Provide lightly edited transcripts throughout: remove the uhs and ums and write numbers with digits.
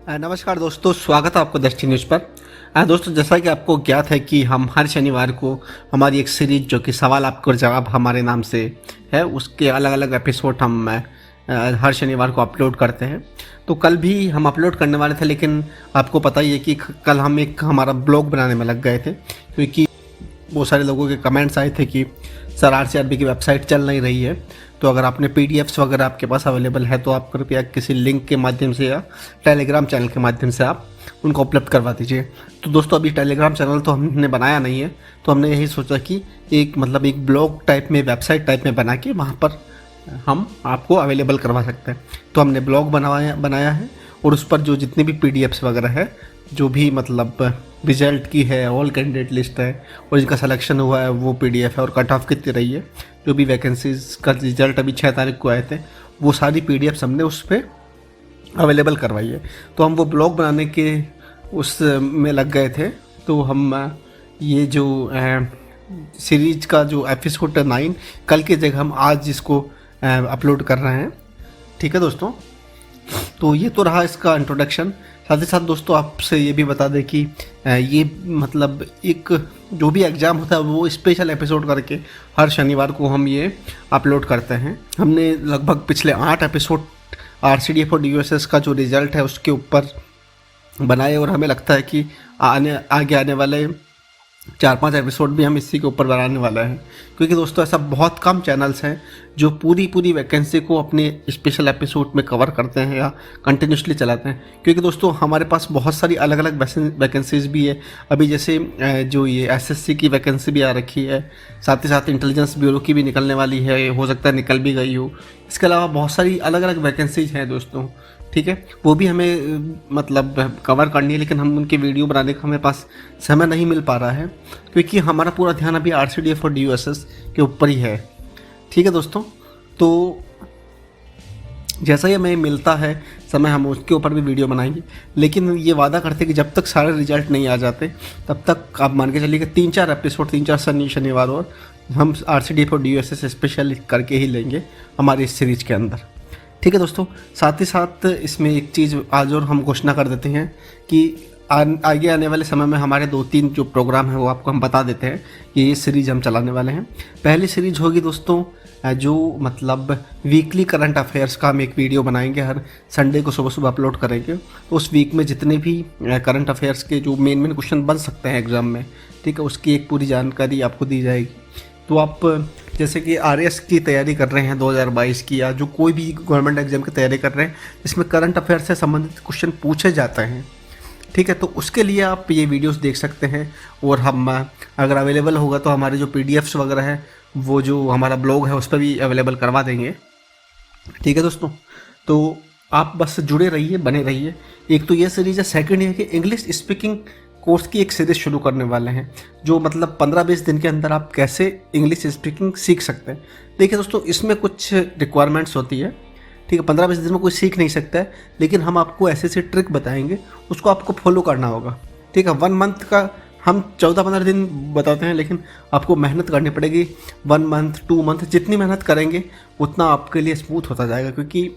नमस्कार दोस्तों, स्वागत है आपको दृष्टि न्यूज़ पर। दोस्तों, जैसा कि आपको ज्ञात है कि हम हर शनिवार को हमारी एक सीरीज जो कि सवाल आपको जवाब हमारे नाम से है, उसके अलग अलग एपिसोड हम हर शनिवार को अपलोड करते हैं। तो कल भी हम अपलोड करने वाले थे, लेकिन आपको पता ही है कि कल हम एक हमारा ब्लॉग बनाने में लग गए थे, क्योंकि बहुत सारे लोगों के कमेंट्स आए थे कि सर आरसीआरबी की वेबसाइट चल नहीं रही है। तो अगर आपने पीडीएफ्स वगैरह आपके पास अवेलेबल है तो आप कृपया किसी लिंक के माध्यम से या टेलीग्राम चैनल के माध्यम से आप उनको उपलब्ध करवा दीजिए। तो दोस्तों, अभी टेलीग्राम चैनल तो हमने बनाया नहीं है, तो हमने यही सोचा कि एक ब्लॉग टाइप में, वेबसाइट टाइप में बना के वहाँ पर हम आपको अवेलेबल करवा सकते हैं। तो हमने ब्लॉग बनाया है और उस पर जो जितने भी पीडीएफ्स वगैरह है, जो भी रिजल्ट की है, ऑल कैंडिडेट लिस्ट है और जिनका सिलेक्शन हुआ है वो पीडीएफ है, और कट ऑफ कितनी रही है, जो भी वैकेंसीज का रिजल्ट अभी 6 तारीख को आए थे, वो सारी पीडीएफ्स हमने उस पर अवेलेबल करवाई है। तो हम वो ब्लॉग बनाने के उस में लग गए थे। तो हम ये जो सीरीज का जो एपिसोड 9 कल की जगह हम आज इसको अपलोड कर रहे हैं। ठीक है दोस्तों, तो ये तो रहा इसका इंट्रोडक्शन। साथ ही साथ दोस्तों, आपसे ये भी बता दें कि ये एक जो भी एग्ज़ाम होता है वो स्पेशल एपिसोड करके हर शनिवार को हम ये अपलोड करते हैं। हमने लगभग पिछले 8 एपिसोड RCDF और DUSS का जो रिज़ल्ट है उसके ऊपर बनाए, और हमें लगता है कि आगे आने वाले 4-5 एपिसोड भी हम इसी के ऊपर बनाने वाला है, क्योंकि दोस्तों ऐसा बहुत कम चैनल्स हैं जो पूरी वैकेंसी को अपने स्पेशल एपिसोड में कवर करते हैं या कंटिन्यूसली चलाते हैं। क्योंकि दोस्तों हमारे पास बहुत सारी अलग अलग वैकेंसीज भी है। अभी जैसे जो ये SSC की वैकेंसी भी आ रखी है, साथ ही साथ इंटेलिजेंस ब्यूरो की भी निकलने वाली है, हो सकता है निकल भी गई हो। इसके अलावा बहुत सारी अलग अलग वैकेंसीज हैं दोस्तों, ठीक है, वो भी हमें कवर करनी है, लेकिन हम उनके वीडियो बनाने का हमें पास समय नहीं मिल पा रहा है, क्योंकि हमारा पूरा ध्यान अभी RCDF और DUSS के ऊपर ही है। ठीक है दोस्तों, तो जैसा ही हमें मिलता है समय हम उसके ऊपर भी वीडियो बनाएंगे, लेकिन ये वादा करते हैं कि जब तक सारे रिजल्ट नहीं आ जाते तब तक आप मान के चलिए कि 3-4 एपिसोड, 3-4 शनिवार और हम RCDF और DUSS स्पेशल करके ही लेंगे हमारी इस सीरीज के अंदर। ठीक है दोस्तों, साथ ही साथ इसमें एक चीज़ आज और हम घोषणा कर देते हैं कि आगे आने वाले समय में हमारे 2-3 जो प्रोग्राम हैं वो आपको हम बता देते हैं कि ये सीरीज हम चलाने वाले हैं। पहली सीरीज होगी दोस्तों जो वीकली करंट अफेयर्स का हम एक वीडियो बनाएंगे, हर संडे को सुबह सुबह अपलोड करेंगे। तो उस वीक में जितने भी करंट अफेयर्स के जो मेन क्वेश्चन बन सकते हैं एग्ज़ाम में, ठीक है, उसकी एक पूरी जानकारी आपको दी जाएगी। तो आप जैसे कि RS की तैयारी कर रहे हैं 2022 की, या जो कोई भी गवर्नमेंट एग्जाम की तैयारी कर रहे हैं जिसमें करंट अफेयर से संबंधित क्वेश्चन पूछे जाते हैं, ठीक है, तो उसके लिए आप ये वीडियोस देख सकते हैं। और हम अगर अवेलेबल होगा तो हमारे जो PDFs वगैरह है वो जो हमारा ब्लॉग है उस पर भी अवेलेबल करवा देंगे। ठीक है दोस्तों, तो आप बस जुड़े रहिए, बने रहिए। एक तो ये सीरीज है, सेकंड ये कि इंग्लिश स्पीकिंग कोर्स की एक सीरीज़ शुरू करने वाले हैं, जो 15-20 दिन के अंदर आप कैसे इंग्लिश स्पीकिंग सीख सकते हैं। देखिए दोस्तों, इसमें कुछ रिक्वायरमेंट्स होती है, ठीक है, 15-20 दिन में कोई सीख नहीं सकता है, लेकिन हम आपको ऐसे ट्रिक बताएंगे, उसको आपको फॉलो करना होगा। ठीक है, 1 मंथ का हम 14-15 दिन बताते हैं, लेकिन आपको मेहनत करनी पड़ेगी। 1 मंथ, 2 मंथ, जितनी मेहनत करेंगे उतना आपके लिए स्मूथ होता जाएगा, क्योंकि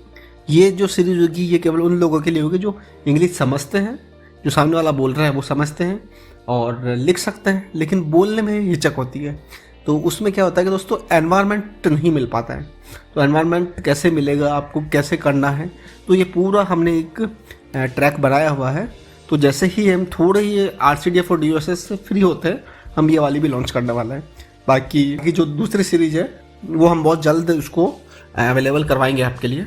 ये जो सीरीज़ होगी ये केवल उन लोगों के लिए होगी जो इंग्लिश समझते हैं, जो सामने वाला बोल रहा है वो समझते हैं और लिख सकते हैं, लेकिन बोलने में हिचक होती है। तो उसमें क्या होता है कि दोस्तों एनवायरनमेंट नहीं मिल पाता है। तो एनवायरनमेंट कैसे मिलेगा, आपको कैसे करना है, तो ये पूरा हमने एक ट्रैक बनाया हुआ है। तो जैसे ही हम थोड़े ही RCDF और DUSS से फ्री होते हैं, हम ये वाली भी लॉन्च करने वाला है। बाकी जो दूसरी सीरीज है वो हम बहुत जल्द उसको अवेलेबल करवाएंगे आपके लिए।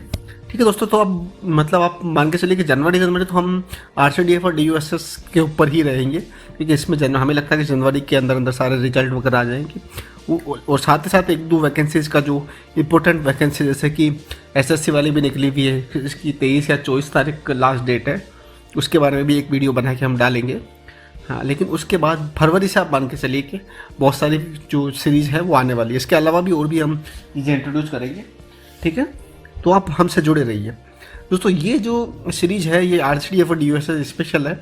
ठीक है दोस्तों, तो अब आप मान के चलिए कि जनवरी तो हम RCDF और DUSS के ऊपर ही रहेंगे, क्योंकि इसमें हमें लगता है कि जनवरी के अंदर सारे रिजल्ट वगैरह आ जाएंगे। और साथ ही साथ 1-2 वैकेंसीज़ का जो इम्पोर्टेंट वैकेंसी, जैसे कि SSC वाली भी निकली हुई है, इसकी 23 या 24 तारीख लास्ट डेट है, उसके बारे में भी एक वीडियो बना के हम डालेंगे। हाँ, लेकिन उसके बाद फरवरी से आप मान के चलिए कि बहुत सारी जो सीरीज़ है वो आने वाली है। इसके अलावा भी और भी हम चीज़ें इंट्रोड्यूस करेंगे। ठीक है, तो आप हमसे जुड़े रहिए दोस्तों। ये जो सीरीज है ये RCDF और DUSS स्पेशल है,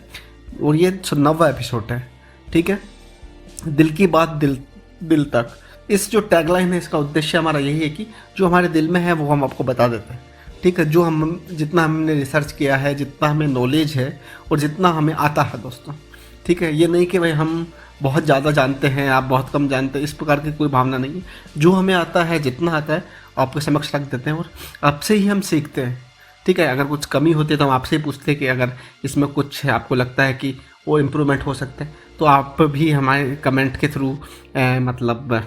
और ये 9वां एपिसोड है। ठीक है, दिल की बात दिल तक, इस जो टैगलाइन है इसका उद्देश्य हमारा यही है कि जो हमारे दिल में है वो हम आपको बता देते हैं। ठीक है, जो हम जितना हमने रिसर्च किया है, जितना हमें नॉलेज है और जितना हमें आता है दोस्तों। ठीक है, ये नहीं कि भाई हम बहुत ज़्यादा जानते हैं, आप बहुत कम जानते हैं, इस प्रकार की कोई भावना नहीं है। जो हमें आता है, जितना आता है आपके समक्ष रख देते हैं और आपसे ही हम सीखते हैं। ठीक है, अगर कुछ कमी होती है तो हम आपसे ही पूछते हैं कि अगर इसमें कुछ आपको लगता है कि और इम्प्रूवमेंट हो सकता है तो आप भी हमारे कमेंट के थ्रू मतलब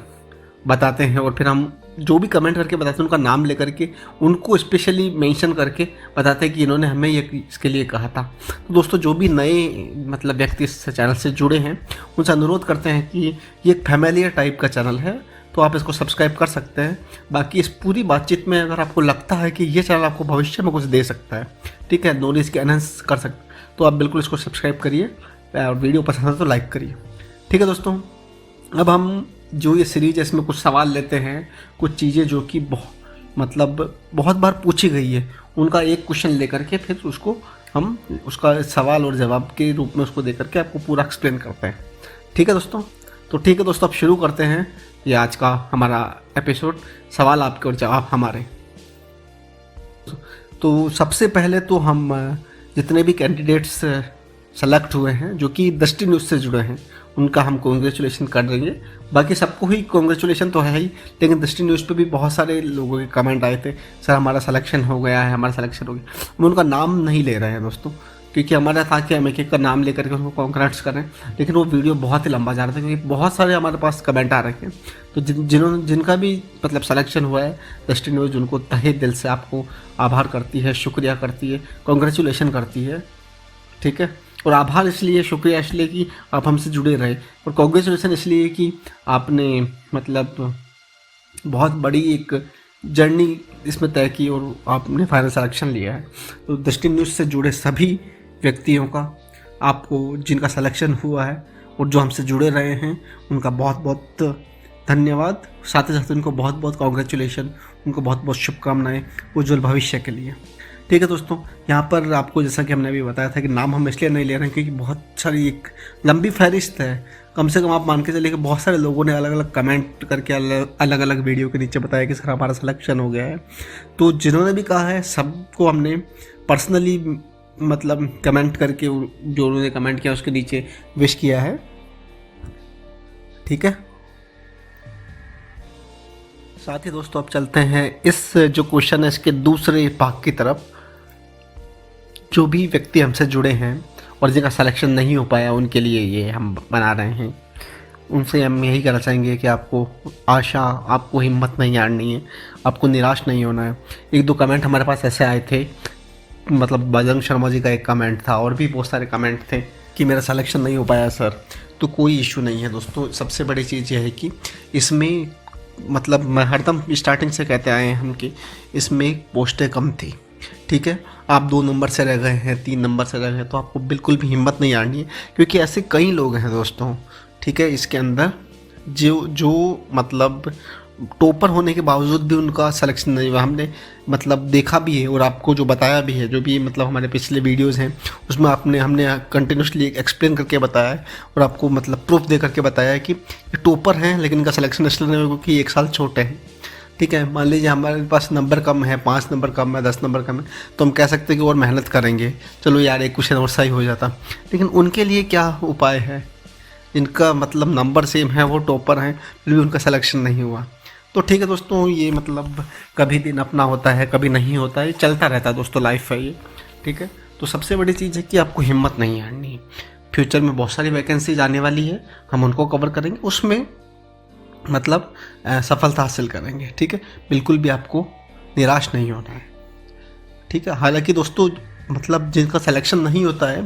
बताते हैं, और फिर हम जो भी कमेंट करके बताते हैं उनका नाम लेकर के उनको स्पेशली मेंशन करके बताते हैं कि इन्होंने हमें ये इसके लिए कहा था। तो दोस्तों, जो भी नए मतलब व्यक्ति इस चैनल से जुड़े हैं उनसे अनुरोध करते हैं कि ये एक फैमिलियर टाइप का चैनल है, तो आप इसको सब्सक्राइब कर सकते हैं। बाकी इस पूरी बातचीत में अगर आपको लगता है कि ये चैनल आपको भविष्य में कुछ दे सकता है, ठीक है, नॉलेज के एनहांस कर सकता है, तो आप बिल्कुल इसको सब्सक्राइब करिए और वीडियो पसंद है तो लाइक करिए। ठीक है दोस्तों, अब हम जो ये सीरीज है इसमें कुछ सवाल लेते हैं, कुछ चीज़ें जो कि बहुत बार पूछी गई है, उनका एक क्वेश्चन लेकर के फिर उसको हम उसका सवाल और जवाब के रूप में उसको दे करके आपको पूरा एक्सप्लेन करते हैं। ठीक है दोस्तों, तो ठीक है दोस्तों, अब शुरू करते हैं ये आज का हमारा एपिसोड, सवाल आपके और जवाब हमारे। तो सबसे पहले तो हम जितने भी कैंडिडेट्स सेलेक्ट हुए हैं जो कि दृष्टि न्यूज़ से जुड़े हैं उनका हम कॉन्ग्रेचुलेशन कर देंगे। बाकी सबको ही कॉन्ग्रेचुलेशन तो है ही, लेकिन दृष्टि न्यूज़ पे भी बहुत सारे लोगों के कमेंट आए थे, सर हमारा सिलेक्शन हो गया है, हमारा सिलेक्शन हो गया। हम उनका नाम नहीं ले रहे हैं दोस्तों, क्योंकि हमारा था कि हम एक एक का नाम लेकर के उनको कॉन्ग्रेट्स करें, लेकिन वो वीडियो बहुत ही लंबा जा रहा था क्योंकि बहुत सारे हमारे पास कमेंट आ रहे थे। तो जिनका भी मतलब सिलेक्शन हुआ है, दृष्टि न्यूज़ उनको तहे दिल से आपको आभार करती है, शुक्रिया करती है, कॉन्ग्रेचुलेशन करती है। ठीक है, और आभार इसलिए, शुक्रिया इसलिए कि आप हमसे जुड़े रहे, और कॉन्ग्रेचुलेसन इसलिए कि आपने मतलब बहुत बड़ी एक जर्नी इसमें तय की और आपने फाइनल सिलेक्शन लिया है। तो दृष्टि न्यूज़ से जुड़े सभी व्यक्तियों का, आपको जिनका सिलेक्शन हुआ है और जो हमसे जुड़े रहे हैं, उनका बहुत बहुत धन्यवाद। साथ ही साथ उनको बहुत बहुत कॉन्ग्रेचुलेशन, उनको बहुत बहुत शुभकामनाएं उज्जवल भविष्य के लिए। ठीक है दोस्तों, यहाँ पर आपको जैसा कि हमने अभी बताया था कि नाम हम इसलिए नहीं ले रहे हैं क्योंकि बहुत सारी एक लंबी फहरिस्त है। कम से कम आप मान के चलिए कि बहुत सारे लोगों ने अलग अलग कमेंट करके अलग अलग वीडियो के नीचे बताया कि सर हमारा सिलेक्शन हो गया है। तो जिन्होंने भी कहा है सबको हमने पर्सनली मतलब कमेंट करके, जो उन्होंने कमेंट किया उसके नीचे विश किया है। ठीक है, साथ ही दोस्तों अब चलते हैं इस जो क्वेश्चन है इसके दूसरे भाग की तरफ। जो भी व्यक्ति हमसे जुड़े हैं और जिनका सिलेक्शन नहीं हो पाया उनके लिए ये हम बना रहे हैं, उनसे हम यही कहना चाहेंगे कि आपको आशा, आपको हिम्मत नहीं हारनी है, आपको निराश नहीं होना है। एक दो कमेंट हमारे पास ऐसे आए थे, मतलब बजरंग शर्मा जी का एक कमेंट था और भी बहुत सारे कमेंट थे कि मेरा सिलेक्शन नहीं हो पाया सर। तो कोई इशू नहीं है दोस्तों। सबसे बड़ी चीज़ यह है कि इसमें मतलब मैं हरदम स्टार्टिंग से कहते आए हैं हम कि इसमें पोस्टें कम थी। ठीक है, आप 2 नंबर से रह गए हैं, 3 नंबर से रह गए हैं, तो आपको बिल्कुल भी हिम्मत नहीं आनी है, क्योंकि ऐसे कई लोग हैं दोस्तों। ठीक है, इसके अंदर जो मतलब टॉपर होने के बावजूद भी उनका सिलेक्शन नहीं हुआ, हमने मतलब देखा भी है और आपको जो बताया भी है, जो भी मतलब हमारे पिछले वीडियोस हैं उसमें हमने कंटिन्यूसली एक्सप्लेन करके बताया है और आपको मतलब प्रूफ दे करके बताया है कि टॉपर हैं लेकिन इनका सिलेक्शन इसलिए नहीं हुआ क्योंकि 1 साल छोटे हैं। ठीक है, मान लीजिए हमारे पास नंबर कम है, 5 नंबर कम है, 10 नंबर कम है, तो हम कह सकते हैं कि और मेहनत करेंगे, चलो यार एक क्वेश्चन और सही हो जाता। लेकिन उनके लिए क्या उपाय है, जिनका मतलब नंबर सेम है, वो टॉपर हैं, फिर भी उनका सिलेक्शन नहीं हुआ। तो ठीक है दोस्तों, ये मतलब कभी दिन अपना होता है, कभी नहीं होता है, चलता रहता है दोस्तों, लाइफ है ये। ठीक है, तो सबसे बड़ी चीज़ है कि आपको हिम्मत नहीं हारनी है। फ्यूचर में बहुत सारी वैकेंसीज आने वाली है, हम उनको कवर करेंगे, उसमें मतलब सफलता हासिल करेंगे। ठीक है, बिल्कुल भी आपको निराश नहीं होना है। ठीक है, हालांकि दोस्तों मतलब जिनका सिलेक्शन नहीं होता है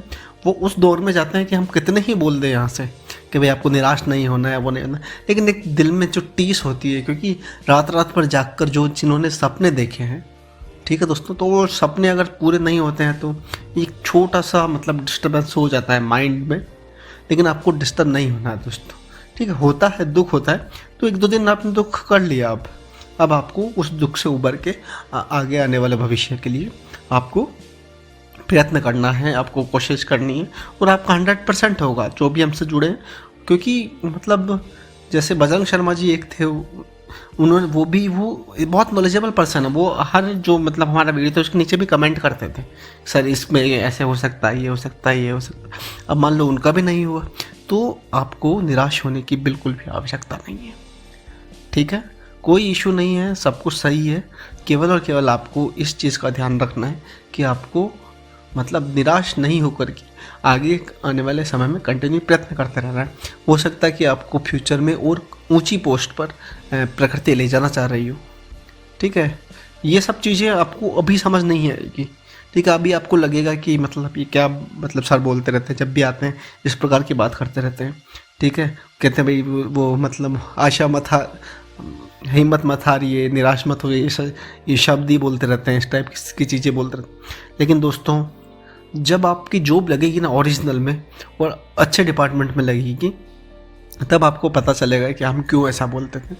वो उस दौर में जाते हैं कि हम कितने ही बोल दें यहाँ से कि भाई आपको निराश नहीं होना है, वो नहीं होना, लेकिन एक दिल में जो टीस होती है, क्योंकि रात रात पर जागकर जिन्होंने सपने देखे हैं, ठीक है दोस्तों, तो वो सपने अगर पूरे नहीं होते हैं तो एक छोटा सा मतलब डिस्टर्बेंस हो जाता है माइंड में। लेकिन आपको डिस्टर्ब नहीं होना है दोस्तों। ठीक है, होता है, दुख होता है, तो 1-2 दिन आपने दुख कर लिया, अब आपको उस दुख से उबर के आगे आने वाले भविष्य के लिए आपको प्रयत्न करना है, आपको कोशिश करनी है और आपका 100% होगा जो भी हमसे जुड़े। क्योंकि मतलब जैसे बजरंग शर्मा जी एक थे, उन्होंने वो बहुत नॉलेजेबल पर्सन है। वो हर जो मतलब हमारा वीडियो था उसके नीचे भी कमेंट करते थे, सर इसमें ऐसे हो सकता है, ये हो सकता है, ये हो सकता है। अब मान लो उनका भी नहीं हुआ, तो आपको निराश होने की बिल्कुल भी आवश्यकता नहीं है। ठीक है, कोई इशू नहीं है, सब कुछ सही है। केवल और केवल आपको इस चीज़ का ध्यान रखना है कि आपको मतलब निराश नहीं होकर के आगे आने वाले समय में कंटिन्यू प्रयत्न करते रहना है। हो सकता है कि आपको फ्यूचर में और ऊंची पोस्ट पर प्रकृति ले जाना चाह रही हो। ठीक है, ये सब चीज़ें आपको अभी समझ नहीं आएगी। ठीक है, अभी आपको लगेगा कि मतलब ये क्या मतलब सर बोलते रहते हैं, जब भी आते हैं इस प्रकार की बात करते रहते हैं। ठीक है, कहते हैं भाई वो मतलब आशा मत हार, हिम्मत मत हारिए, निराश मत होइए, ये शब्द ही बोलते रहते हैं, इस टाइप की चीज़ें बोलते रहते हैं। लेकिन दोस्तों, जब आपकी जॉब लगेगी ना ओरिजिनल में और अच्छे डिपार्टमेंट में लगेगी, तब आपको पता चलेगा कि हम क्यों ऐसा बोलते थे।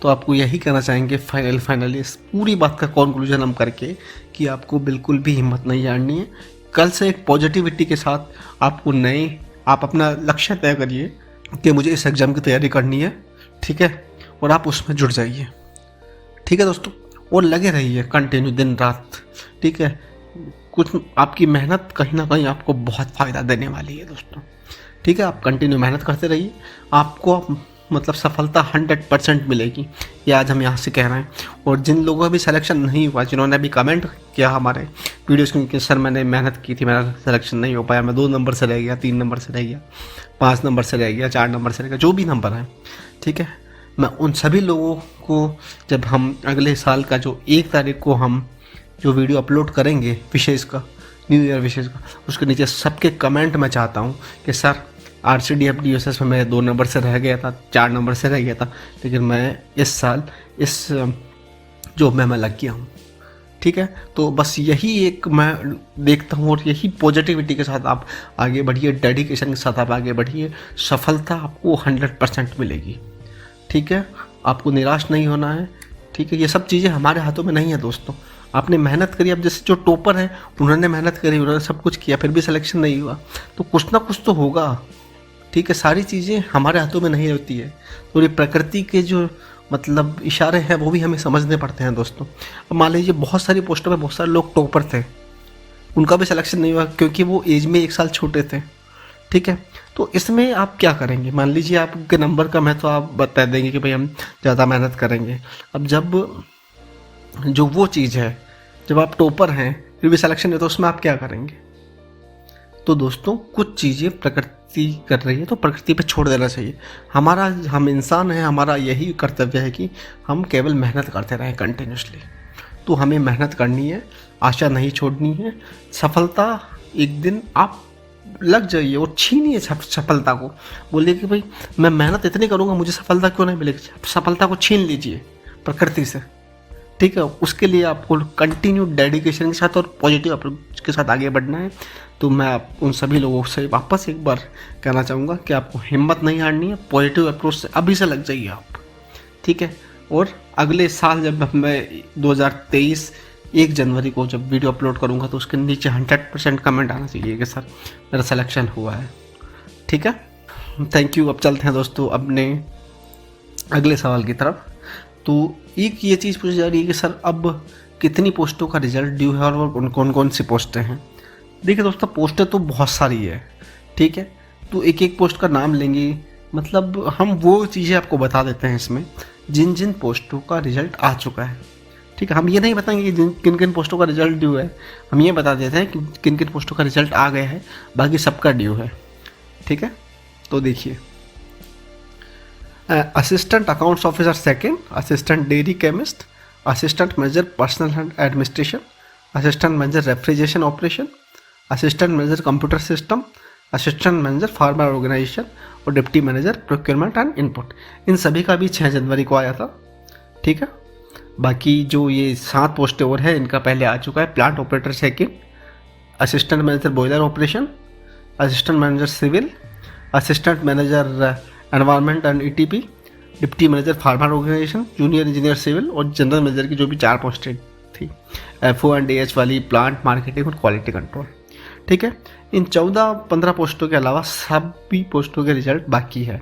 तो आपको यही कहना चाहेंगे फाइनली इस पूरी बात का कंक्लूजन हम करके कि आपको बिल्कुल भी हिम्मत नहीं हारनी है। कल से एक पॉजिटिविटी के साथ आपको आप अपना लक्ष्य तय करिए कि मुझे इस एग्ज़ाम की तैयारी करनी है। ठीक है, और आप उसमें जुड़ जाइए। ठीक है दोस्तों, और लगे रहिए कंटिन्यू दिन रात। ठीक है, कुछ आपकी मेहनत कहीं ना कहीं आपको बहुत फ़ायदा देने वाली है दोस्तों। ठीक है, आप कंटिन्यू मेहनत करते रहिए, आपको मतलब सफलता 100% मिलेगी, ये आज हम यहाँ से कह रहे हैं। और जिन लोगों का भी सिलेक्शन नहीं हुआ, जिन्होंने अभी कमेंट किया हमारे वीडियोस के, सर मैंने मेहनत की थी, मेरा सिलेक्शन नहीं हो पाया, मैं 2 नंबर से रह गया, 3 नंबर से रह गया, 5 नंबर से रह गया, 4 नंबर से रह गया, जो भी नंबर है। ठीक है, मैं उन सभी लोगों को जब हम अगले साल का जो 1 तारीख को हम जो वीडियो अपलोड करेंगे विशेष का, न्यू ईयर विशेष का, उसके नीचे सबके कमेंट मैं चाहता हूँ कि सर RCDF DSS में मैं 2 नंबर से रह गया था, 4 नंबर से रह गया था, लेकिन मैं इस साल इस जॉब में मैं लग गया हूँ। ठीक है, तो बस यही एक मैं देखता हूँ, और यही पॉजिटिविटी के साथ आप आगे बढ़िए, डेडिकेशन के साथ आप आगे बढ़िए, सफलता आपको 100% मिलेगी। ठीक है, आपको निराश नहीं होना है। ठीक है, ये सब चीज़ें हमारे हाथों में नहीं है दोस्तों। आपने मेहनत करी, अब जैसे जो टॉपर है उन्होंने मेहनत करी, उन्होंने सब कुछ किया, फिर भी सिलेक्शन नहीं हुआ, तो कुछ ना कुछ तो होगा। ठीक है, सारी चीज़ें हमारे हाथों में नहीं होती है, तो ये प्रकृति के जो मतलब इशारे हैं वो भी हमें समझने पड़ते हैं दोस्तों। अब मान लीजिए बहुत सारी पोस्टों पर बहुत सारे लोग टॉपर थे, उनका भी सिलेक्शन नहीं हुआ क्योंकि वो एज में 1 साल छोटे थे। ठीक है, तो इसमें आप क्या करेंगे? मान लीजिए आपके नंबर कम है तो आप बता देंगे कि भाई हम ज़्यादा मेहनत करेंगे। अब जब जो वो चीज़ है, जब आप टॉपर हैं फिर भी सिलेक्शन है, तो उसमें आप क्या करेंगे? तो दोस्तों, कुछ चीज़ें प्रकृति कर रही है तो प्रकृति पे छोड़ देना चाहिए। हम इंसान हैं, हमारा यही कर्तव्य है कि हम केवल मेहनत करते रहें कंटिन्यूसली। तो हमें मेहनत करनी है, आशा नहीं छोड़नी है। सफलता एक दिन आप लग जाइए और छीनिए सफलता को। बोलिए कि भाई मैं मेहनत इतनी करूँगा, मुझे सफलता क्यों नहीं मिलेगी? सफलता को छीन लीजिए प्रकृति से। ठीक है, उसके लिए आपको कंटिन्यू डेडिकेशन के साथ और पॉजिटिव अप्रोच के साथ आगे बढ़ना है। तो मैं उन सभी लोगों से वापस एक बार कहना चाहूँगा कि आपको हिम्मत नहीं हारनी है, पॉजिटिव अप्रोच से अभी से लग जाइए आप। ठीक है, और अगले साल जब मैं 2023 1 जनवरी को जब वीडियो अपलोड करूँगा तो उसके नीचे 100% कमेंट आना चाहिए कि सर मेरा सिलेक्शन हुआ है। ठीक है, थैंक यू। अब चलते हैं दोस्तों अपने अगले सवाल की तरफ। तो एक ये चीज़ पूछी जा रही है कि सर अब कितनी पोस्टों का रिजल्ट ड्यू है और कौन कौन सी पोस्टें हैं? देखिए दोस्तों, पोस्टें तो बहुत सारी है। ठीक है, तो एक एक पोस्ट का नाम लेंगे, मतलब हम वो चीज़ें आपको बता देते हैं इसमें जिन जिन पोस्टों का रिजल्ट आ चुका है। ठीक है, हम ये नहीं बताएंगे कि किन किन पोस्टों का रिजल्ट ड्यू है, हम ये बता देते हैं कि किन किन पोस्टों का रिजल्ट आ गया है, बाकी सबका ड्यू है। ठीक है, तो देखिए, assistant accounts officer 2nd, assistant dairy chemist, assistant manager personnel and administration, assistant manager refrigeration operation, assistant manager computer system, assistant manager farmer organisation और deputy manager procurement and input. इन सभी का भी 6 जनवरी को आया था। ठीक है, बाकी जो ये 7 पोस्टें और है इनका पहले आ चुका है। Plant operator 2nd, assistant manager boiler operation, assistant manager civil, assistant manager environment and ETP, deputy manager farmer organisation, junior engineer civil और जनरल मैनेजर की जो भी 4 पोस्टें थी, FO&AH वाली, प्लांट मार्केटिंग और क्वालिटी कंट्रोल। ठीक है, इन 14-15 पोस्टों के अलावा सभी पोस्टों के रिजल्ट बाकी है।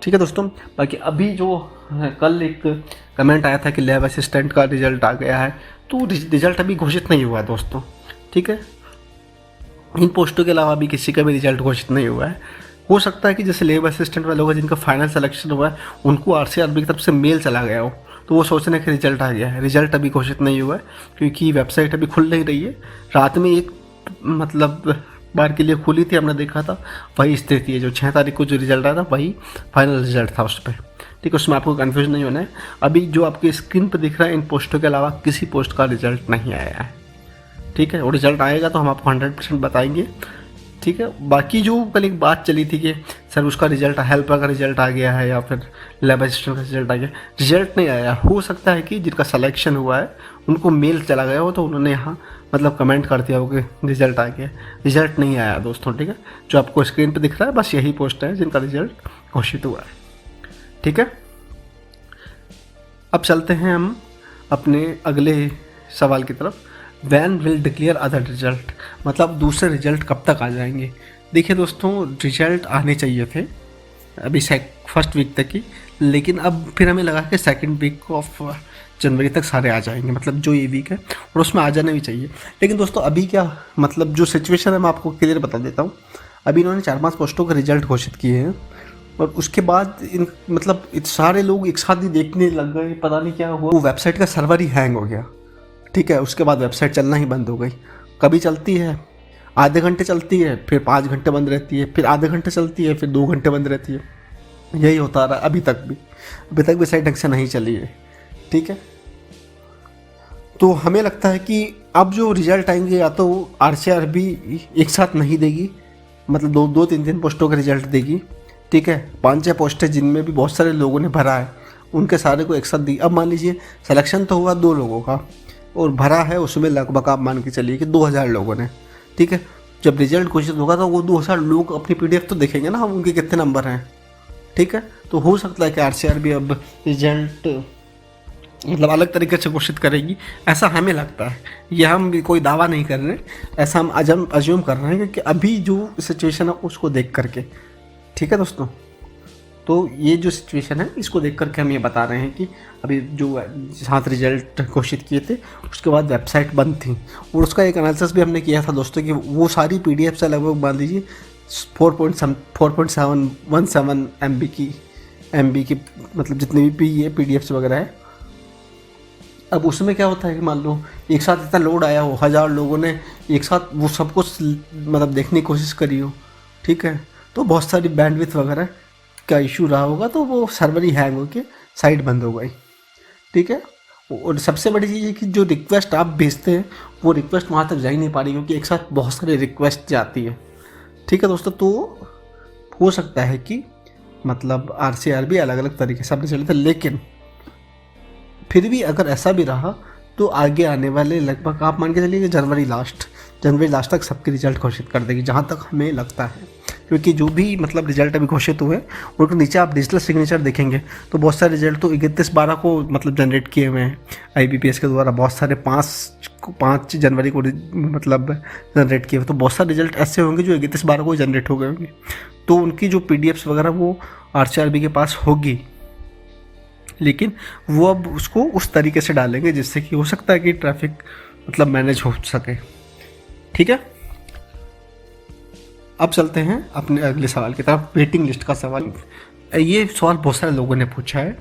ठीक है दोस्तों। बाकी अभी जो कल एक कमेंट आया था कि लैब असिस्टेंट का रिजल्ट आ गया है, तो रिजल्ट अभी घोषित नहीं हुआ है दोस्तों, ठीक है। इन पोस्टों के अलावा अभी किसी का भी रिजल्ट घोषित नहीं हुआ है। हो सकता है कि जैसे लैब असिस्टेंट वाले लोग जिनका फाइनल सिलेक्शन हुआ है उनको आरसीआरबी की तरफ से मेल चला गया हो, तो वो सोच रहे हैं कि रिजल्ट आ गया है। रिजल्ट अभी घोषित नहीं हुआ है क्योंकि वेबसाइट अभी खुल नहीं रही है। रात में एक मतलब बार के लिए खुली थी, हमने देखा था, वही स्थिति है। जो 6 तारीख को जो रिजल्ट आया था वही फाइनल रिजल्ट था उस पर, ठीक है। उसमें आपको कन्फ्यूज नहीं होना है। अभी जो आपकी स्क्रीन पर दिख रहा है इन पोस्टों के अलावा किसी पोस्ट का रिजल्ट नहीं आया है, ठीक है। और रिजल्ट आएगा तो हम आपको 100% बताएंगे, ठीक है। बाकी जो कल एक बात चली थी कि सर उसका रिजल्ट हेल्पर का रिजल्ट आ गया है या फिर लैब असिस्टेंट का रिजल्ट आ गया, रिजल्ट नहीं आया। हो सकता है कि जिनका सिलेक्शन हुआ है उनको मेल चला गया हो, तो उन्होंने यहाँ मतलब कमेंट कर दिया हो कि रिजल्ट आ गया। रिजल्ट नहीं आया दोस्तों, ठीक है। जो आपको स्क्रीन पर दिख रहा है बस यही पोस्ट है जिनका रिजल्ट घोषित हुआ है, ठीक है। अब चलते हैं हम अपने अगले सवाल की तरफ। Van will declare other result, मतलब दूसरे रिजल्ट कब तक आ जाएंगे। देखिए दोस्तों, रिजल्ट आने चाहिए थे अभी फर्स्ट वीक तक ही, लेकिन अब फिर हमें लगा कि सेकंड वीक ऑफ जनवरी तक सारे आ जाएंगे, मतलब जो ये वीक है, और उसमें आ जाने भी चाहिए। लेकिन दोस्तों अभी क्या मतलब जो सिचुएशन है मैं आपको क्लियर बता देता हूँ। अभी इन्होंने 4-5 पोस्टों के रिजल्ट घोषित किए हैं और उसके बाद मतलब सारे लोग एक साथ ही देखने लग गए, पता नहीं क्या हुआ, वो वेबसाइट का सर्वर ही हैंग हो गया, ठीक है। उसके बाद वेबसाइट चलना ही बंद हो गई। कभी चलती है आधे घंटे चलती है, फिर 5 घंटे बंद रहती है, फिर आधे घंटे चलती है, फिर 2 घंटे बंद रहती है। यही होता रहा अभी तक भी साइट ढंग से नहीं चली है, ठीक है। तो हमें लगता है कि अब जो रिजल्ट आएंगे या तो आरसीआरबी एक साथ नहीं देगी, मतलब 2-3 पोस्टों का रिजल्ट देगी, ठीक है। 5-6 पोस्टें जिनमें भी बहुत सारे लोगों ने भरा है उनके सारे को एक साथ दी। अब मान लीजिए सिलेक्शन तो हुआ 2 लोगों का और भरा है उसमें लगभग आप मान के चलिए कि 2000 लोगों ने, ठीक है। जब रिजल्ट घोषित होगा तो वो 2000 लोग अपनी पीडीएफ तो देखेंगे ना, हम उनके कितने नंबर हैं, ठीक है। तो हो सकता है कि आरसीआरबी अब रिजल्ट मतलब अलग तरीके से घोषित करेगी, ऐसा हमें लगता है। ये हम भी कोई दावा नहीं कर रहे, ऐसा हम अज्यूम कर रहे हैं कि अभी जो सिचुएशन है उसको देख करके, ठीक है दोस्तों। तो ये जो सिचुएशन है इसको देख करके हम ये बता रहे हैं कि अभी जो 7 रिजल्ट घोषित किए थे उसके बाद वेबसाइट बंद थी, और उसका एक एनालिसिस भी हमने किया था दोस्तों कि वो सारी पीडीएफ से लगभग मान लीजिए 4.717 MB की मतलब जितने भी ये पीडीएफ वगैरह है। अब उसमें क्या होता है कि मान लो एक साथ इतना लोड आया हो, 1000 लोगों ने एक साथ वो सब कुछ मतलब देखने की कोशिश करी हो, ठीक है। तो बहुत सारी बैंडविड्थ वगैरह का इशू रहा होगा, तो वो सर्वर ही हैंग होकर साइट बंद हो गई, ठीक है। और सबसे बड़ी चीज़ है कि जो रिक्वेस्ट आप भेजते हैं वो रिक्वेस्ट वहाँ तक जा ही नहीं पा रही, क्योंकि एक साथ बहुत सारी रिक्वेस्ट जाती है, ठीक है दोस्तों। तो हो सकता है कि मतलब आरसीआरबी अलग अलग तरीके से अपने चले थे, लेकिन फिर भी अगर ऐसा भी रहा तो आगे आने वाले लगभग आप मान के चलिए कि जनवरी लास्ट तक सबके रिजल्ट घोषित कर देगी, जहाँ तक हमें लगता है। क्योंकि जो भी मतलब रिजल्ट अभी घोषित हुए उनके नीचे आप डिजिटल सिग्नेचर देखेंगे तो बहुत सारे रिजल्ट तो 31/12 को मतलब जनरेट किए हुए हैं IBPS के द्वारा, बहुत सारे 5 जनवरी को मतलब जनरेट किए हुए। तो बहुत सारे रिजल्ट ऐसे होंगे जो 31/12 को जनरेट हो गए होंगे, तो उनकी जो PDFs वगैरह वो आरसीआरबी के पास होगी, लेकिन वो अब उसको उस तरीके से डालेंगे जिससे कि हो सकता है कि ट्रैफिक मतलब मैनेज हो सके, ठीक है। अब चलते हैं अपने अगले सवाल की तरफ, वेटिंग लिस्ट का सवाल। ये सवाल बहुत सारे लोगों ने पूछा है,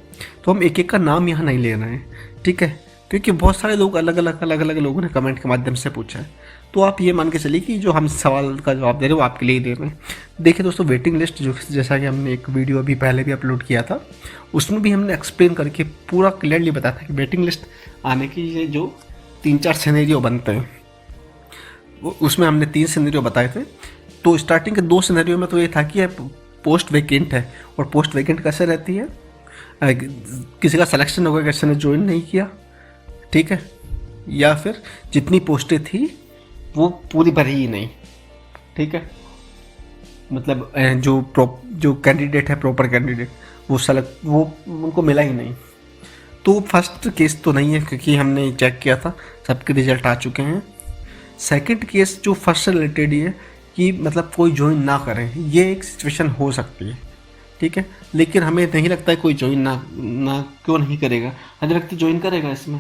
तो हम एक एक का नाम यहाँ नहीं ले रहे हैं, ठीक है, क्योंकि बहुत सारे लोग अलग अलग लोगों ने कमेंट के माध्यम से पूछा है। तो आप ये मान के चलिए कि जो हम सवाल का जवाब दे रहे हैं वो आपके लिए ही दे रहे हैं। देखिए दोस्तों, वेटिंग लिस्ट जो जैसा कि हमने एक वीडियो अभी पहले भी अपलोड किया था, उसमें भी हमने एक्सप्लेन करके पूरा क्लियरली बताया था कि वेटिंग लिस्ट आने की ये जो 3-4 सिनेरियो बनते हैं, उसमें हमने 3 सिनेरियो बताए थे। तो स्टार्टिंग के 2 सिनेरियो में तो ये था कि पोस्ट वैकेंट है, और पोस्ट वैकेंट कैसे रहती है, किसी का सिलेक्शन हो गया, किसी ने ज्वाइन नहीं किया, ठीक है, या फिर जितनी पोस्टें थी वो पूरी भरी ही नहीं, ठीक है, मतलब जो कैंडिडेट है प्रॉपर कैंडिडेट वो उनको मिला ही नहीं। तो फर्स्ट केस तो नहीं है क्योंकि हमने चेक किया था, सबके रिजल्ट आ चुके हैं। सेकंड केस जो फर्स्ट से रिलेटेड ही है कि मतलब कोई ज्वाइन ना करें, ये एक सिचुएशन हो सकती है, ठीक है। लेकिन हमें नहीं लगता है कोई ज्वाइन ना क्यों नहीं करेगा, हर व्यक्ति ज्वाइन करेगा इसमें।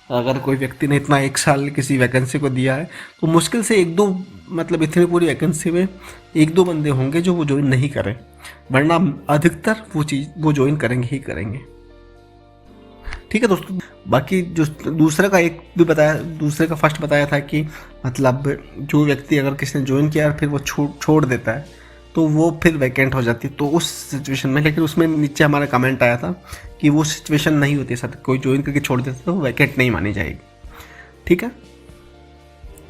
अगर कोई व्यक्ति ने इतना 1 साल किसी वैकेंसी को दिया है तो मुश्किल से 1-2, मतलब इतनी पूरी वैकेंसी में 1-2 बंदे होंगे जो वो ज्वाइन नहीं करें, वरना अधिकतर वो ज्वाइन करेंगे ही करेंगे। ठीक है दोस्तों। बाकी जो दूसरे का फर्स्ट बताया था कि मतलब जो व्यक्ति अगर किसी ने ज्वाइन किया और फिर वो छोड़ देता है तो वो फिर वैकेंट हो जाती है, तो उस सिचुएशन में, लेकिन उसमें नीचे हमारा कमेंट आया था कि वो सिचुएशन नहीं होती सर, कोई ज्वाइन करके छोड़ देता तो वैकेंट नहीं मानी जाएगी। ठीक है,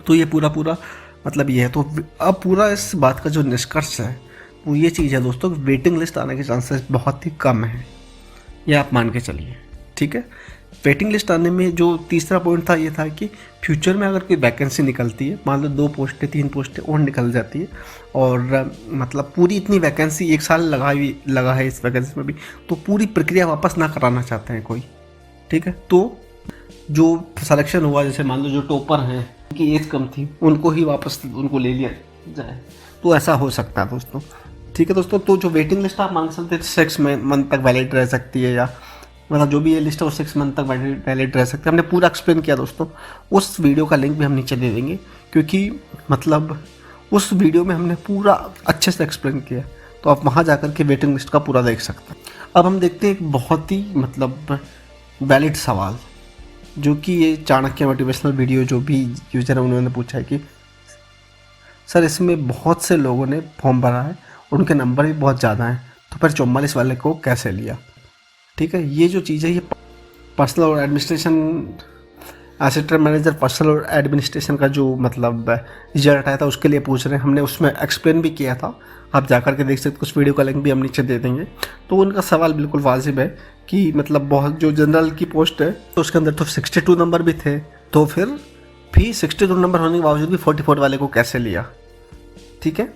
तो ये पूरा मतलब ये है। तो अब पूरा इस बात का जो निष्कर्ष है वो ये चीज़ है दोस्तों, वेटिंग लिस्ट आने के चांसेस बहुत ही कम है, ये आप मान के चलिए। ठीक है, वेटिंग लिस्ट आने में जो तीसरा पॉइंट था ये था कि फ्यूचर में अगर कोई वैकेंसी निकलती है, मान लो 2 पोस्टें 3 पोस्टें और निकल जाती है, और मतलब पूरी इतनी वैकेंसी 1 साल लगा है इस वैकेंसी में भी, तो पूरी प्रक्रिया वापस ना कराना चाहते हैं कोई। ठीक है, तो जो सिलेक्शन हुआ, जैसे मान लो जो टॉपर हैं उनकी एज कम थी, उनको ही वापस उनको ले लिया जाए, तो ऐसा हो सकता है दोस्तों। ठीक है दोस्तों, तो जो वेटिंग लिस्ट आप मान सकते हैं 6 मंथ तक वैलिड रह सकती है, या मतलब जो भी ये लिस्ट है वो 6 मंथ तक वैलिड रह सकते हैं। हमने पूरा एक्सप्लेन किया दोस्तों, उस वीडियो का लिंक भी हम नीचे दे देंगे, क्योंकि मतलब उस वीडियो में हमने पूरा अच्छे से एक्सप्लेन किया, तो आप वहाँ जाकर के वेटिंग लिस्ट का पूरा देख सकते हैं। अब हम देखते हैं एक बहुत ही मतलब वैलिड सवाल, जो कि ये चाणक्य मोटिवेशनल वीडियो जो भी यूजर है उन्होंने पूछा है कि सर इसमें बहुत से लोगों ने फॉर्म भरा है, उनके नंबर भी बहुत ज़्यादा हैं, तो फिर 44 वाले को कैसे लिया। ठीक है, ये जो चीज़ है ये पर्सनल और एडमिनिस्ट्रेशन असिस्टेंट मैनेजर पर्सनल और एडमिनिस्ट्रेशन का जो मतलब रिजल्ट आया था उसके लिए पूछ रहे हैं। हमने उसमें एक्सप्लेन भी किया था, आप जाकर के देख सकते, कुछ वीडियो का लिंक भी हम नीचे दे देंगे। तो उनका सवाल बिल्कुल वाजिब है कि मतलब बहुत जो जनरल की पोस्ट है तो उसके अंदर तो 62 नंबर भी थे, तो फिर भी 62 नंबर होने के बावजूद भी 44 वाले को कैसे लिया। ठीक है,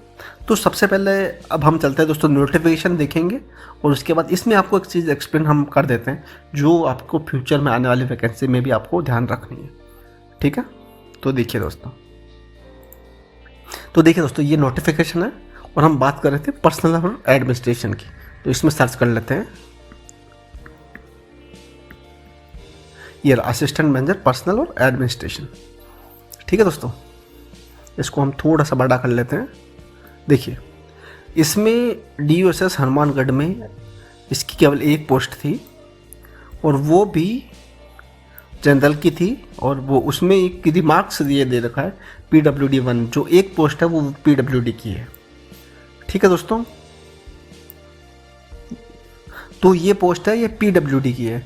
तो सबसे पहले अब हम चलते हैं दोस्तों, नोटिफिकेशन देखेंगे और उसके बाद इसमें आपको एक चीज़ एक्सप्लेन हम कर देते हैं जो आपको फ्यूचर में आने वाली वैकेंसी में भी आपको ध्यान रखनी है। ठीक है, तो देखिए दोस्तों ये नोटिफिकेशन है और हम बात कर रहे थे पर्सनल और एडमिनिस्ट्रेशन की, तो इसमें सर्च कर लेते हैं ये असिस्टेंट मैनेजर पर्सनल और एडमिनिस्ट्रेशन। ठीक है दोस्तों, इसको हम थोड़ा सा बड़ा कर लेते हैं। देखिए, इसमें DOSS हनुमानगढ़ में इसकी केवल 1 पोस्ट थी और वो भी जनरल की थी, और वो उसमें एक रिमार्क्स दिए दे रखा है PWD 1, जो 1 पोस्ट है वो PWD की है। ठीक है दोस्तों, तो ये पोस्ट है ये PWD की है।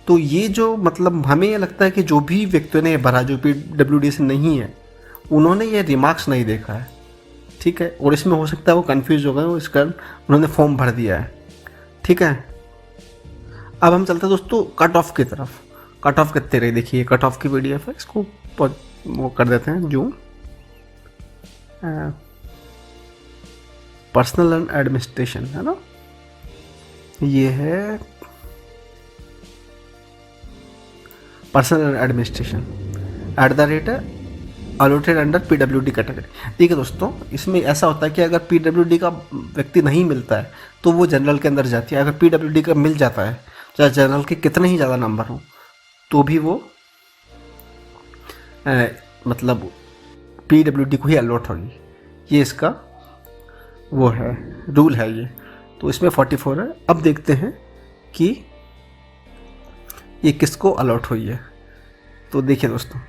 तो ये जो मतलब हमें ये लगता है कि जो भी व्यक्तियों ने भरा जो PWD से नहीं है उन्होंने ये रिमार्क्स नहीं देखा है। ठीक है, और इसमें हो सकता है वो कंफ्यूज हो गए, इस कारण उन्होंने फॉर्म भर दिया है। ठीक है, अब हम चलते हैं दोस्तों कट ऑफ की तरफ। कट ऑफ कितने रही देखिए, कट ऑफ की PDF है, इसको वो कर देते हैं जो पर्सनल एंड एडमिनिस्ट्रेशन है ना, ये है personal and administration @ allotted under PWD category. ठीक है दोस्तों, इसमें ऐसा होता है कि अगर PWD का व्यक्ति नहीं मिलता है तो वो जनरल के अंदर जाती है, अगर PWD का मिल जाता है चाहे जनरल के कितने ही ज़्यादा नंबर हो तो भी वो मतलब PWD को ही अलॉट होगी। ये इसका वो है रूल है ये, तो इसमें 44 है। अब देखते हैं कि ये किसको अलॉट हुई है। तो देखिए दोस्तों,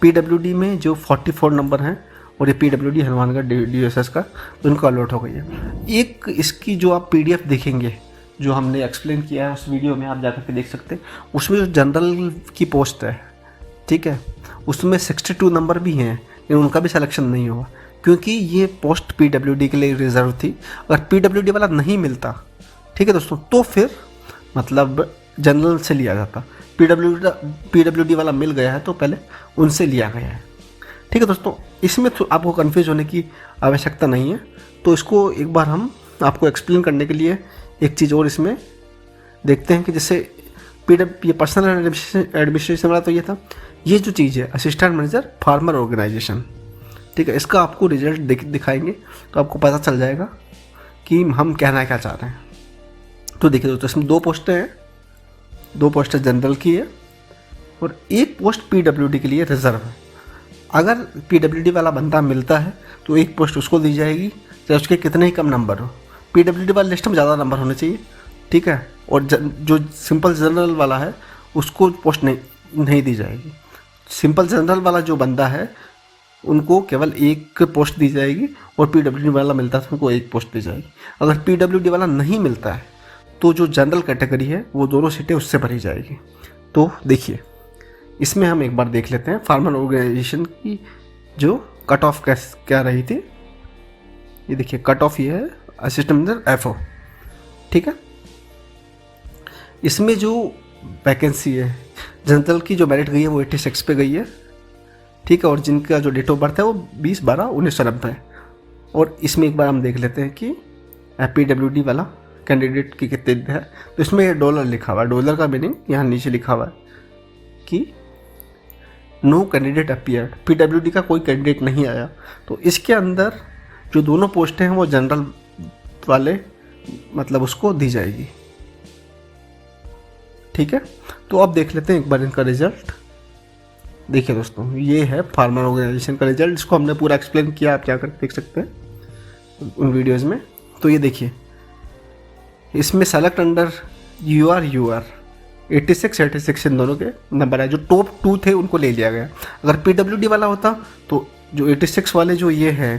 PWD में जो 44 नंबर हैं और ये PWD हनुमानगढ़ DOSS का, तो इनको अलॉट हो गई है। एक इसकी जो आप PDF देखेंगे जो हमने एक्सप्लेन किया है उस वीडियो में, आप जाकर के देख सकते हैं, उसमें जो जनरल की पोस्ट है, ठीक है, उसमें 62 नंबर भी हैं, लेकिन उनका भी सिलेक्शन नहीं हुआ क्योंकि ये पोस्ट PWD के लिए रिजर्व थी। अगर PWD वाला नहीं मिलता, ठीक है दोस्तों, तो फिर मतलब जनरल से लिया जाता। PWD वाला मिल गया है तो पहले उनसे लिया गया है। ठीक है दोस्तों, इसमें तो आपको कंफ्यूज होने की आवश्यकता नहीं है। तो इसको एक बार हम आपको एक्सप्लेन करने के लिए एक चीज़ और इसमें देखते हैं कि जैसे ये पर्सनल एडमिनिस्ट्रेशन वाला तो ये था, ये जो चीज़ है असिस्टेंट मैनेजर फार्मर ऑर्गेनाइजेशन, ठीक है, इसका आपको रिजल्ट दिखाएंगे तो आपको पता चल जाएगा कि हम कहना क्या चाह रहे हैं। तो देखिए दोस्तों, इसमें 2 पोस्टें हैं, 2 पोस्टें जनरल की है और 1 पोस्ट पीडब्ल्यूडी के लिए रिजर्व है। अगर पीडब्ल्यूडी वाला बंदा मिलता है तो 1 पोस्ट उसको दी जाएगी, चाहे उसके कितने ही कम नंबर हो। पीडब्ल्यूडी वाली लिस्ट में ज़्यादा नंबर होने चाहिए, ठीक है। और जो सिंपल जनरल वाला है उसको पोस्ट नहीं दी जाएगी। सिंपल जनरल वाला जो बंदा है उनको केवल 1 पोस्ट दी जाएगी और पीडब्ल्यूडी वाला मिलता है तो उनको 1 पोस्ट दी जाएगी। अगर पीडब्ल्यूडी वाला नहीं मिलता है तो जो जनरल कैटेगरी है वो दोनों सीटें उससे भरी जाएगी। तो देखिए, इसमें हम एक बार देख लेते हैं फार्मर ऑर्गेनाइजेशन की जो कट ऑफ क्या रही थी। ये देखिए, कट ऑफ ये है असिस्टेंट मैनेजर FO, ठीक है। इसमें जो वैकेंसी है जनरल की, जो मेरिट गई है वो 86 पे गई है, ठीक है। और जिनका जो डेट ऑफ बर्थ है वो 20/12/1990 है। और इसमें एक बार हम देख लेते हैं कि पीडब्ल्यूडी वाला कैंडिडेट की कितने है। तो इसमें डॉलर लिखा हुआ है, डॉलर का मीनिंग यहाँ नीचे लिखा हुआ है कि नो कैंडिडेट अपीयर्ड, पीडब्ल्यूडी का कोई कैंडिडेट नहीं आया। तो इसके अंदर जो दोनों पोस्टें हैं वो जनरल वाले मतलब उसको दी जाएगी, ठीक है। तो अब देख लेते हैं एक बार इनका रिजल्ट। देखिए दोस्तों, ये है फार्मर ऑर्गेनाइजेशन का रिजल्ट, इसको हमने पूरा एक्सप्लेन किया, आप क्या कर देख सकते हैं उन वीडियोज़ में। तो ये देखिए, इसमें सेलेक्ट अंडर यूआर 86 इन दोनों के नंबर है। जो टॉप 2 थे उनको ले लिया गया। अगर पीडब्ल्यूडी वाला होता तो जो 86 वाले जो ये हैं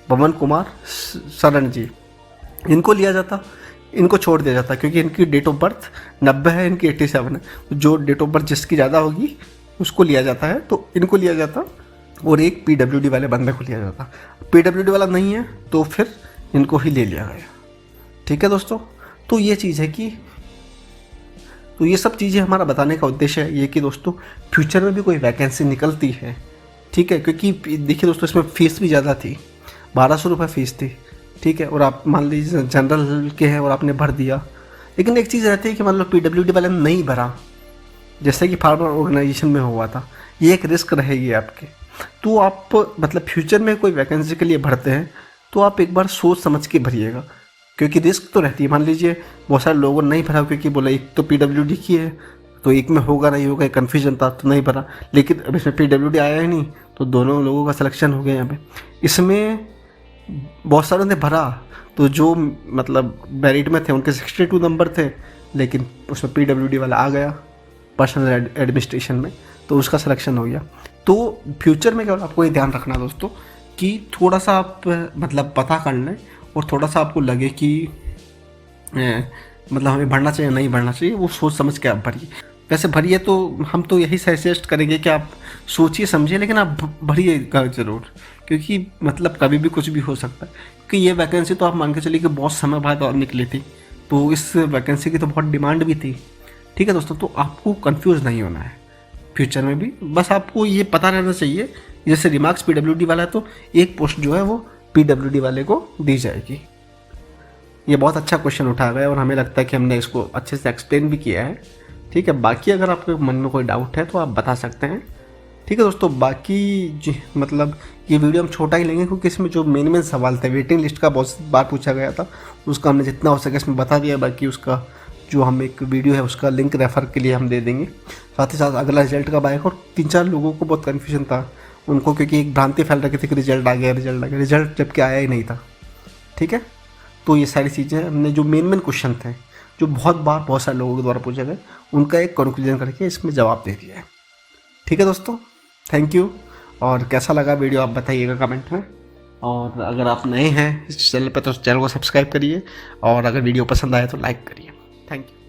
पवन कुमार शरण जी, इनको लिया जाता, इनको छोड़ दिया जाता क्योंकि इनकी डेट ऑफ बर्थ 90 है, इनकी 87 है। जो डेट ऑफ बर्थ जिसकी ज़्यादा होगी उसको लिया जाता है, तो इनको लिया जाता और एक पीडब्ल्यूडी वाले बंदे को लिया जाता। पीडब्ल्यूडी वाला नहीं है तो फिर इनको ही ले लिया गया, ठीक है दोस्तों। तो ये चीज़ है कि तो ये सब चीज़ें हमारा बताने का उद्देश्य है ये कि दोस्तों फ्यूचर में भी कोई वैकेंसी निकलती है, ठीक है। क्योंकि देखिए दोस्तों, इसमें फ़ीस भी ज़्यादा थी, 1200 रुपये फ़ीस थी, ठीक है। और आप मान लीजिए जनरल के हैं और आपने भर दिया, लेकिन एक चीज़ रहती है कि मान लो पीडब्ल्यूडी वाले ने नहीं भरा, जैसे कि फार्मर ऑर्गेनाइजेशन में हुआ था, ये एक रिस्क रहेगी आपके। तो आप मतलब फ्यूचर में कोई वैकेंसी के लिए भरते हैं तो आप एक बार सोच समझ के भरिएगा, क्योंकि रिस्क तो रहती है। मान लीजिए बहुत सारे लोगों ने नहीं भरा क्योंकि बोला एक तो पीडब्ल्यूडी की है तो एक में होगा नहीं होगा, कन्फ्यूजन था तो नहीं भरा। लेकिन अब इसमें पीडब्ल्यूडी आया ही नहीं तो दोनों लोगों का सिलेक्शन हो गया यहाँ पे। इसमें बहुत सारों ने भरा तो जो मतलब मेरिट में थे उनके 62 नंबर थे, लेकिन उसमें पीडब्ल्यूडी वाला आ गया पर्सनल एडमिनिस्ट्रेशन में, तो उसका सिलेक्शन हो गया। तो फ्यूचर में केवल आपको ये ध्यान रखना दोस्तों कि थोड़ा सा आप मतलब पता कर लें और थोड़ा सा आपको लगे कि मतलब हमें भरना चाहिए नहीं भरना चाहिए, वो सोच समझ के आप भरिए। वैसे भरिए तो हम तो यही सजेस्ट करेंगे कि आप सोचिए समझिए, लेकिन आप भरिएगा ज़रूर, क्योंकि मतलब कभी भी कुछ भी हो सकता है। क्योंकि ये वैकेंसी तो आप मान के चलिए कि बहुत समय बाद और निकली थी, तो इस वैकेंसी की तो बहुत डिमांड भी थी, ठीक है दोस्तों। तो आपको कंफ्यूज नहीं होना है फ्यूचर में भी, बस आपको ये पता रहना चाहिए जैसे रिमार्क्स पीडब्ल्यूडी वाला है तो 1 पोस्ट जो है वो पीडब्ल्यूडी वाले को दी जाएगी। ये बहुत अच्छा क्वेश्चन उठाया गया और हमें लगता है कि हमने इसको अच्छे से एक्सप्लेन भी किया है, ठीक है। बाकी अगर आपके मन में कोई डाउट है तो आप बता सकते हैं, ठीक है दोस्तों। बाकी मतलब ये वीडियो हम छोटा ही लेंगे क्योंकि इसमें जो मेन सवाल थे वेटिंग लिस्ट का बहुत बार पूछा गया था, उसका हमने जितना हो सके इसमें बता दिया। बाकी उसका जो हम एक वीडियो है उसका लिंक रेफर के लिए हम दे देंगे। साथ ही साथ अगला रिजल्ट कब आएगा, और 3-4 लोगों को बहुत कन्फ्यूजन था उनको, क्योंकि एक भ्रांति फैल रही थी कि रिजल्ट आ गया, रिजल्ट जबकि आया ही नहीं था, ठीक है। तो ये सारी चीज़ें हमने जो मेन क्वेश्चन थे जो बहुत सारे लोगों के द्वारा पूछे गए, उनका एक कंक्लूजन करके इसमें जवाब दे दिया है, ठीक है दोस्तों। Thank you. और कैसा लगा वीडियो आप बताइएगा कमेंट में, और अगर आप नए हैं इस चैनल पर तो चैनल को सब्सक्राइब करिए, और अगर वीडियो पसंद आए तो लाइक करिए। Thank you.